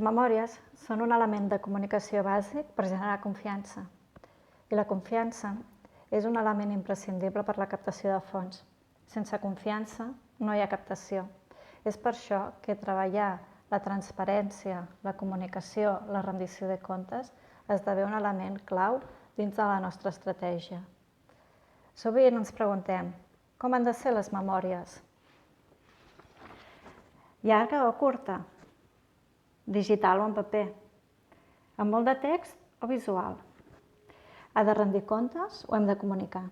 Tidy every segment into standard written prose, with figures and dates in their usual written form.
memòries són un element de comunicació bàsic per generar confiança. I la confiança és un element imprescindible per la captació de fons. Sense confiança no hi ha captació. És per això que treballar la transparència, la comunicació, la rendició de comptes esdevé un element clau dins de la nostra estratègia. Sovint ens preguntem, com han de ser les memòries? Llarga o curta? Digital o en paper? Amb molt de text o visual? Ha de rendir comptes o hem de comunicar?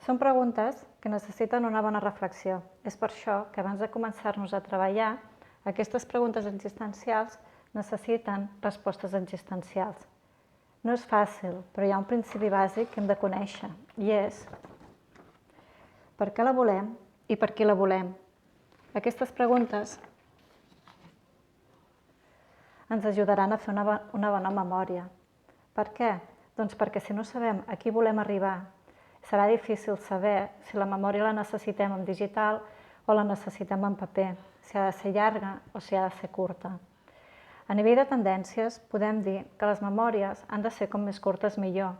Són preguntes que necessiten una bona reflexió. És per això que abans de començar-nos a treballar, aquestes preguntes existencials necessiten respostes existencials. No és fàcil, però hi ha un principi bàsic que hem de conèixer, i és per què la volem i per qui la volem. Aquestes preguntes ens ajudaran a fer una bona memòria. Per què? Doncs perquè si no sabem a qui volem arribar, serà difícil saber si la memòria la necessitem en digital o la necessitem en paper, si ha de ser llarga o si ha de ser curta. A nivell de tendències, podem dir que les memòries han de ser com més curtes millor,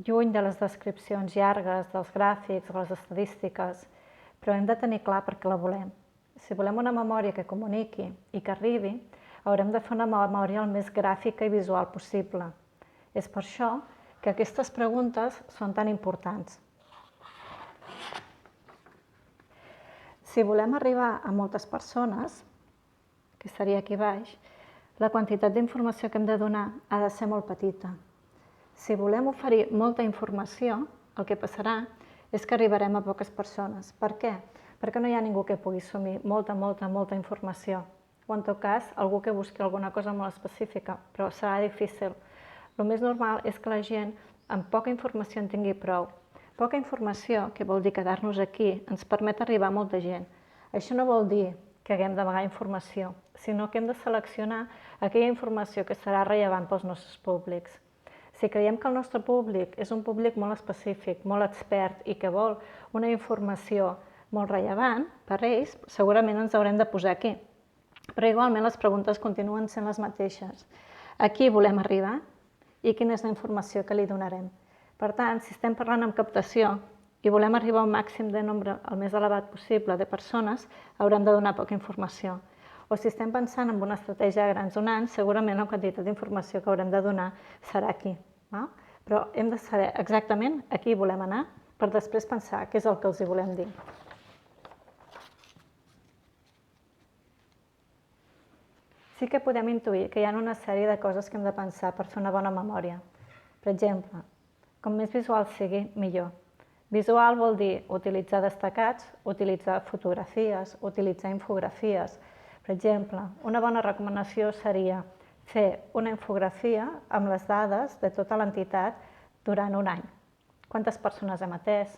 lluny de les descripcions llargues, dels gràfics, de les estadístiques, però hem de tenir clar per què la volem. Si volem una memòria que comuniqui i que arribi, haurem de fer una memòria el més gràfica i visual possible. És per això que aquestes preguntes són tan importants. Si volem arribar a moltes persones, que seria aquí baix, la quantitat d'informació que hem de donar ha de ser molt petita. Si volem oferir molta informació, el que passarà és que arribarem a poques persones. Per què? Perquè no hi ha ningú que pugui assumir molta informació. O en tot cas, algú que busqui alguna cosa molt específica, però serà difícil. El més normal és que la gent amb poca informació en tingui prou. Poca informació, que vol dir quedar-nos aquí, ens permet arribar a molta gent. Això no vol dir que haguem d'amagar informació, sinó que hem de seleccionar aquella informació que serà rellevant pels nostres públics. Si creiem que el nostre públic és un públic molt específic, molt expert i que vol una informació molt rellevant per a ells, segurament ens haurem de posar aquí. Però igualment les preguntes continuen sent les mateixes. A qui volem arribar i quina és la informació que li donarem? Per tant, si estem parlant amb captació i volem arribar a un màxim de nombre el més elevat possible de persones, haurem de donar poca informació. O si estem pensant en una estratègia de grans donants, segurament la quantitat d'informació que haurem de donar serà aquí. Però hem de saber exactament a qui volem anar per després pensar què és el que els hi volem dir. Sí que podem intuir que hi ha una sèrie de coses que hem de pensar per fer una bona memòria. Per exemple, com més visual sigui, millor. Visual vol dir utilitzar destacats, utilitzar fotografies, utilitzar infografies. Per exemple, una bona recomanació seria fer una infografia amb les dades de tota l'entitat durant un any. Quantes persones hem atès?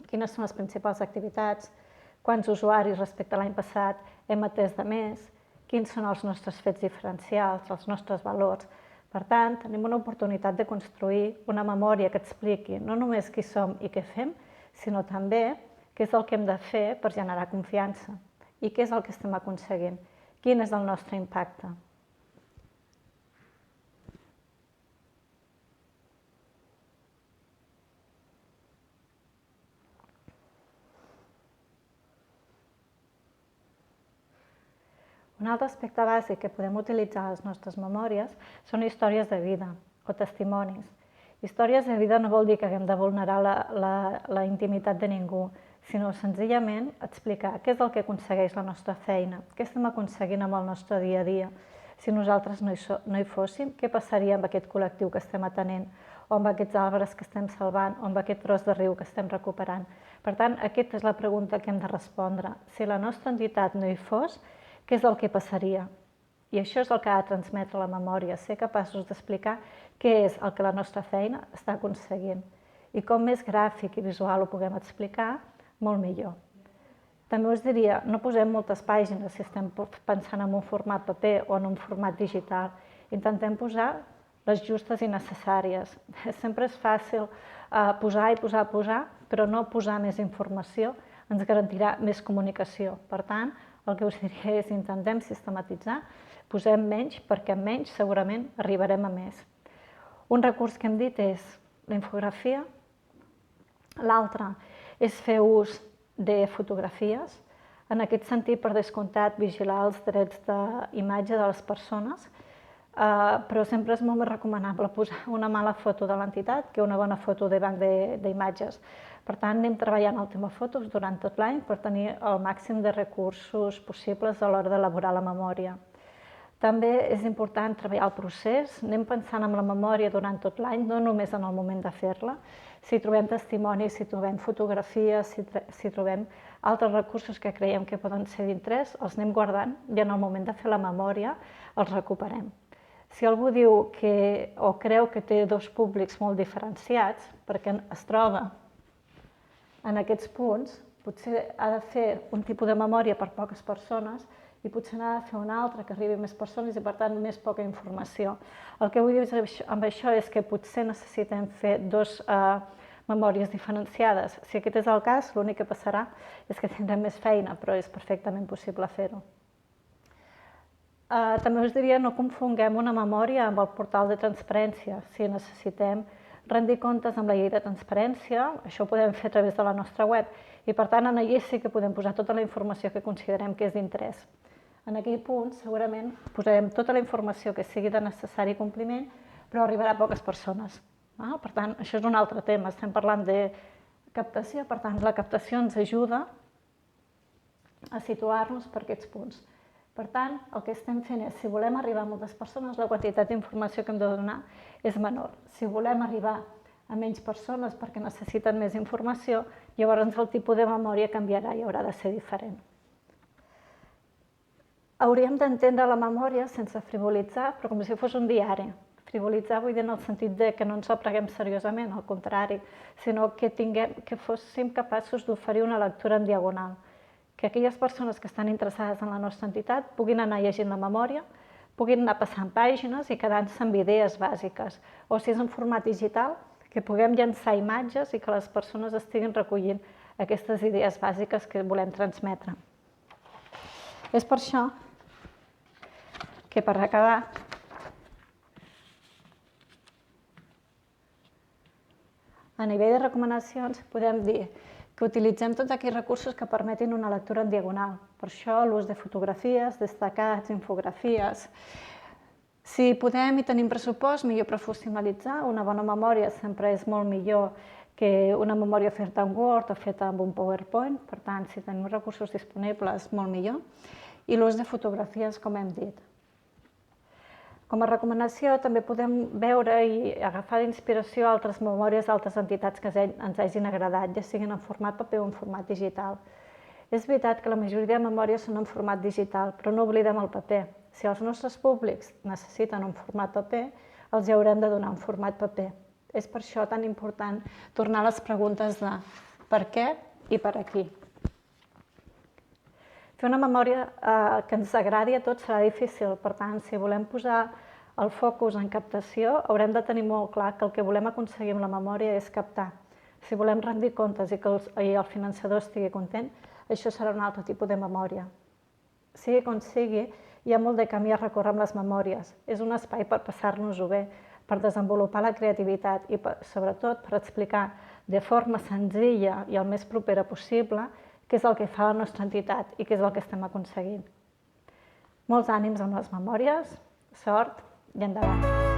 Quines són les principals activitats? Quants usuaris respecte a l'any passat hem atès de més? Quins són els nostres fets diferencials, els nostres valors? Per tant, tenim una oportunitat de construir una memòria que expliqui no només qui som i què fem, sinó també què és el que hem de fer per generar confiança i què és el que estem aconseguint, quin és el nostre impacte. Un altre aspecte bàsic que podem utilitzar a les nostres memòries són històries de vida o testimonis. Històries de vida no vol dir que haguem de vulnerar la intimitat de ningú, sinó senzillament explicar què és el que aconsegueix la nostra feina, què estem aconseguint amb el nostre dia a dia. Si nosaltres no hi fóssim, què passaria amb aquest col·lectiu que estem atenent, o amb aquests arbres que estem salvant, o amb aquest tros de riu que estem recuperant. Per tant, aquesta és la pregunta que hem de respondre. Si la nostra entitat no hi fos, què és el que passaria? I això és el que ha de transmetre la memòria, ser capaços d'explicar què és el que la nostra feina està aconseguint. I com més gràfic i visual ho puguem explicar, molt millor. També us diria, no posem moltes pàgines si estem pensant en un format paper o en un format digital. Intentem posar les justes i necessàries. Sempre és fàcil posar, però no posar més informació ens garantirà més comunicació. Per tant, el que us diria és intentem sistematitzar, posem menys perquè amb menys segurament arribarem a més. Un recurs que hem dit és la infografia, l'altre és fer ús de fotografies, en aquest sentit, per descomptat, vigilar els drets d'imatge de les persones, però sempre és molt més recomanable posar una mala foto de l'entitat que una bona foto de banc d'imatges. Per tant, anem treballant el tema fotos durant tot l'any per tenir el màxim de recursos possibles a l'hora d'elaborar la memòria. També és important treballar el procés, anem pensant en la memòria durant tot l'any, no només en el moment de fer-la. Si trobem testimonis, si trobem fotografies, si trobem altres recursos que creiem que poden ser d'interès, els anem guardant i en el moment de fer la memòria els recuperem. Si algú diu o creu que té dos públics molt diferenciats, perquè es troba en aquests punts, potser ha de fer un tipus de memòria per poques persones i potser n'ha de fer una altra que arribi a més persones i, per tant, més poca informació. El que vull dir amb això és que potser necessitem fer dues memòries diferenciades. Si aquest és el cas, l'únic que passarà és que tindrem més feina, però és perfectament possible fer-ho. També us diria no confonguem una memòria amb el portal de transparència. Si necessitem rendir comptes amb la llei de transparència, això ho podem fer a través de la nostra web i, per tant, allà sí que podem posar tota la informació que considerem que és d'interès. En aquell punt, segurament, posarem tota la informació que sigui de necessari compliment, però arribarà a poques persones. Per tant, això és un altre tema. Estem parlant de captació, per tant, la captació ens ajuda a situar-nos per aquests punts. Per tant, el que estem fent és, si volem arribar a moltes persones, la quantitat d'informació que hem de donar és menor. Si volem arribar a menys persones perquè necessiten més informació, llavors el tipus de memòria canviarà i haurà de ser diferent. Hauríem d'entendre la memòria sense frivolitzar, però com si fos un diari. Frivolitzar vull dir en el sentit que no ens ho preguem seriosament, al contrari, sinó que fóssim capaços d'oferir una lectura en diagonal. Que aquelles persones que estan interessades en la nostra entitat puguin anar llegint la memòria, puguin anar passant pàgines i quedant-se amb idees bàsiques. O si és en format digital, que puguem llançar imatges i que les persones estiguin recollint aquestes idees bàsiques que volem transmetre. És per això que, per acabar, a nivell de recomanacions podem dir que utilitzem tots aquells recursos que permetin una lectura en diagonal. Per això l'ús de fotografies, destacats, infografies. Si podem i tenim pressupost, millor professionalitzar. Una bona memòria sempre és molt millor que una memòria feta en Word o feta amb un PowerPoint. Per tant, si tenim recursos disponibles, molt millor. I l'ús de fotografies, com hem dit. Com a recomanació, també podem veure i agafar d'inspiració altres memòries d'altres entitats que ens hagin agradat, ja siguin en format paper o en format digital. És veritat que la majoria de memòries són en format digital, però no oblidem el paper. Si els nostres públics necessiten un format paper, els hi haurem de donar un format paper. És per això tan important tornar a les preguntes de per què i per a qui. Fer una memòria que ens agradi a tots serà difícil, per tant, si volem posar el focus en captació, haurem de tenir molt clar que el que volem aconseguir amb la memòria és captar. Si volem rendir comptes i que el finançador estigui content, això serà un altre tipus de memòria. Sigui com sigui, hi ha molt de camí a recórrer amb les memòries. És un espai per passar-nos-ho bé, per desenvolupar la creativitat i, sobretot, per explicar de forma senzilla i el més propera possible què és el que fa la nostra entitat i què és el que estem aconseguint. Molts ànims amb les memòries, sort i endavant!